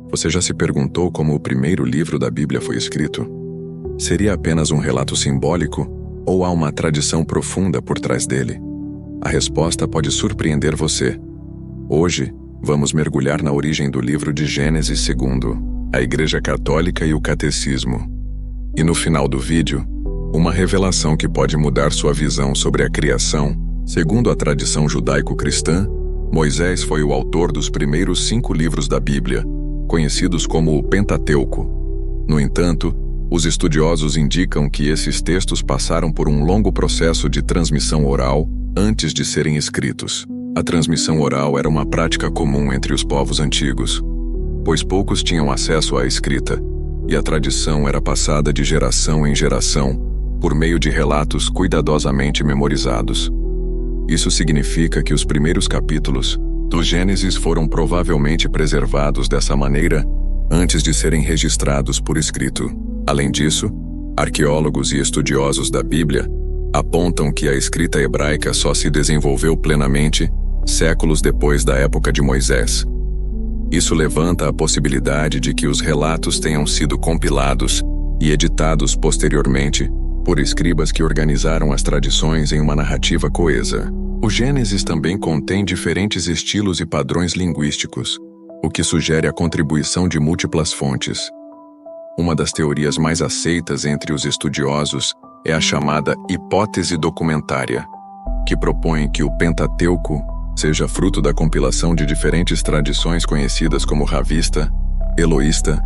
Você já se perguntou como o primeiro livro da Bíblia foi escrito? Seria apenas um relato simbólico ou há uma tradição profunda por trás dele? A resposta pode surpreender você. Hoje, vamos mergulhar na origem do livro de Gênesis segundo a Igreja Católica e o Catecismo. E no final do vídeo, uma revelação que pode mudar sua visão sobre a criação. Segundo a tradição judaico-cristã, Moisés foi o autor dos primeiros 5 livros da Bíblia, conhecidos como o Pentateuco. No entanto, os estudiosos indicam que esses textos passaram por um longo processo de transmissão oral antes de serem escritos. A transmissão oral era uma prática comum entre os povos antigos, pois poucos tinham acesso à escrita, e a tradição era passada de geração em geração por meio de relatos cuidadosamente memorizados. Isso significa que os primeiros capítulos do Gênesis foram provavelmente preservados dessa maneira antes de serem registrados por escrito. Além disso, arqueólogos e estudiosos da Bíblia apontam que a escrita hebraica só se desenvolveu plenamente séculos depois da época de Moisés. Isso levanta a possibilidade de que os relatos tenham sido compilados e editados posteriormente por escribas que organizaram as tradições em uma narrativa coesa. O Gênesis também contém diferentes estilos e padrões linguísticos, o que sugere a contribuição de múltiplas fontes. Uma das teorias mais aceitas entre os estudiosos é a chamada hipótese documentária, que propõe que o Pentateuco seja fruto da compilação de diferentes tradições conhecidas como ravista, eloísta,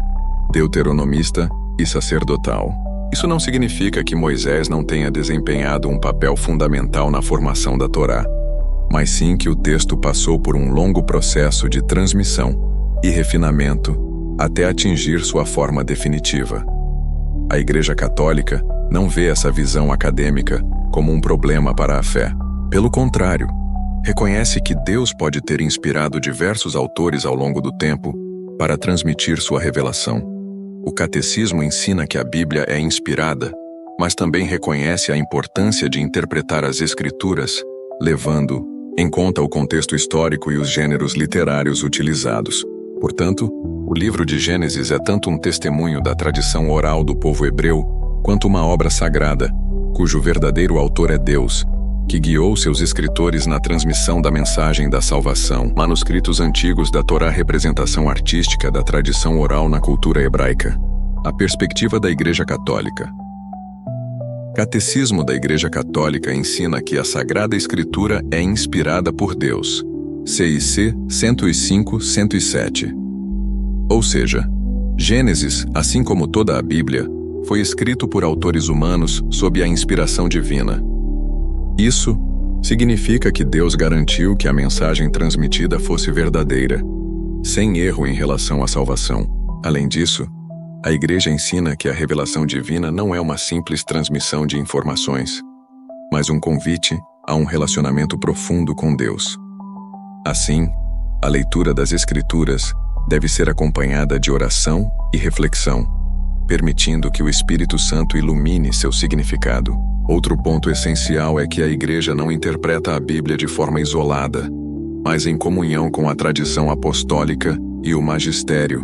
deuteronomista e sacerdotal. Isso não significa que Moisés não tenha desempenhado um papel fundamental na formação da Torá, mas sim que o texto passou por um longo processo de transmissão e refinamento até atingir sua forma definitiva. A Igreja Católica não vê essa visão acadêmica como um problema para a fé. Pelo contrário, reconhece que Deus pode ter inspirado diversos autores ao longo do tempo para transmitir sua revelação. O Catecismo ensina que a Bíblia é inspirada, mas também reconhece a importância de interpretar as Escrituras, levando em conta o contexto histórico e os gêneros literários utilizados. Portanto, o livro de Gênesis é tanto um testemunho da tradição oral do povo hebreu, quanto uma obra sagrada, cujo verdadeiro autor é Deus, que guiou seus escritores na transmissão da mensagem da salvação. Manuscritos antigos da Torá, representação artística da tradição oral na cultura hebraica. A perspectiva da Igreja Católica. Catecismo da Igreja Católica ensina que a Sagrada Escritura é inspirada por Deus. CIC 105-107. Ou seja, Gênesis, assim como toda a Bíblia, foi escrito por autores humanos sob a inspiração divina. Isso significa que Deus garantiu que a mensagem transmitida fosse verdadeira, sem erro em relação à salvação. Além disso, a Igreja ensina que a revelação divina não é uma simples transmissão de informações, mas um convite a um relacionamento profundo com Deus. Assim, a leitura das Escrituras deve ser acompanhada de oração e reflexão, permitindo que o Espírito Santo ilumine seu significado. Outro ponto essencial é que a Igreja não interpreta a Bíblia de forma isolada, mas em comunhão com a tradição apostólica e o magistério,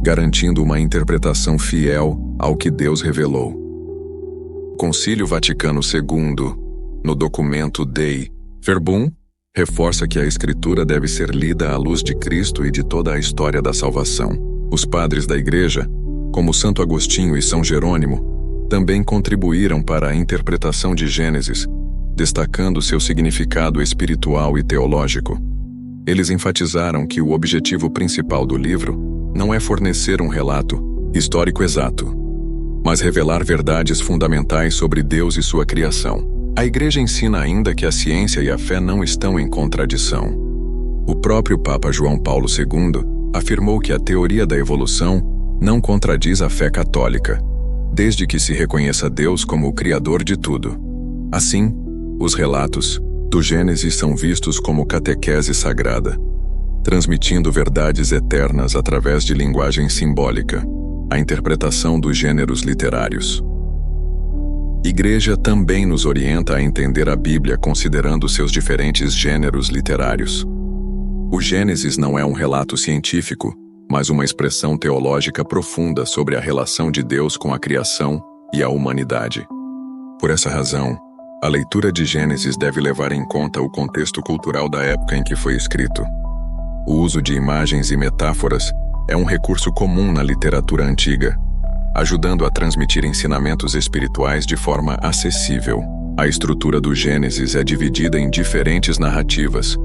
garantindo uma interpretação fiel ao que Deus revelou. O Concílio Vaticano II, no documento Dei Verbum, reforça que a Escritura deve ser lida à luz de Cristo e de toda a história da salvação. Os padres da Igreja, como Santo Agostinho e São Jerônimo, também contribuíram para a interpretação de Gênesis, destacando seu significado espiritual e teológico. Eles enfatizaram que o objetivo principal do livro não é fornecer um relato histórico exato, mas revelar verdades fundamentais sobre Deus e sua criação. A Igreja ensina ainda que a ciência e a fé não estão em contradição. O próprio Papa João Paulo II afirmou que a teoria da evolução não contradiz a fé católica, desde que se reconheça Deus como o Criador de tudo. Assim, os relatos do Gênesis são vistos como catequese sagrada, transmitindo verdades eternas através de linguagem simbólica, a interpretação dos gêneros literários. Igreja também nos orienta a entender a Bíblia considerando seus diferentes gêneros literários. O Gênesis não é um relato científico, mas uma expressão teológica profunda sobre a relação de Deus com a criação e a humanidade. Por essa razão, a leitura de Gênesis deve levar em conta o contexto cultural da época em que foi escrito. O uso de imagens e metáforas é um recurso comum na literatura antiga, ajudando a transmitir ensinamentos espirituais de forma acessível. A estrutura do Gênesis é dividida em diferentes narrativas,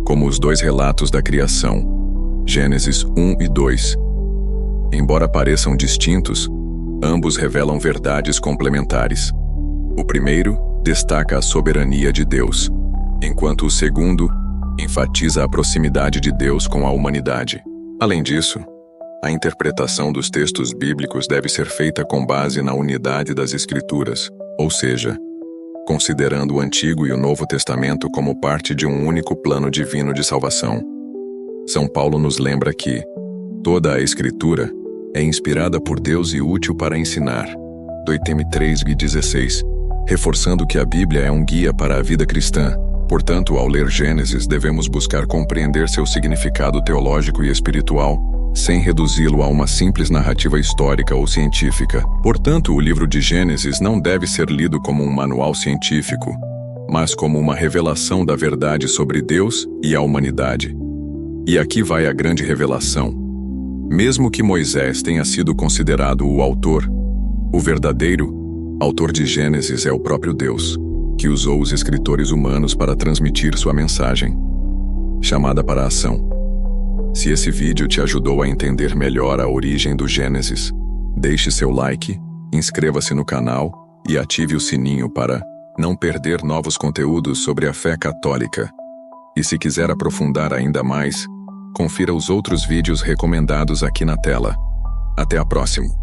como os 2 relatos da criação, Gênesis 1 e 2. Embora pareçam distintos, ambos revelam verdades complementares. O primeiro destaca a soberania de Deus, enquanto o segundo enfatiza a proximidade de Deus com a humanidade. Além disso, a interpretação dos textos bíblicos deve ser feita com base na unidade das Escrituras, ou seja, considerando o Antigo e o Novo Testamento como parte de um único plano divino de salvação. São Paulo nos lembra que toda a Escritura é inspirada por Deus e útil para ensinar, 2 Timóteo 3:16, reforçando que a Bíblia é um guia para a vida cristã. Portanto, ao ler Gênesis, devemos buscar compreender seu significado teológico e espiritual, sem reduzi-lo a uma simples narrativa histórica ou científica. Portanto, o livro de Gênesis não deve ser lido como um manual científico, mas como uma revelação da verdade sobre Deus e a humanidade. E aqui vai a grande revelação. Mesmo que Moisés tenha sido considerado o autor, o verdadeiro autor de Gênesis é o próprio Deus, que usou os escritores humanos para transmitir sua mensagem, chamada para a ação. Se esse vídeo te ajudou a entender melhor a origem do Gênesis, deixe seu like, inscreva-se no canal e ative o sininho para não perder novos conteúdos sobre a fé católica. E se quiser aprofundar ainda mais, confira os outros vídeos recomendados aqui na tela. Até a próxima!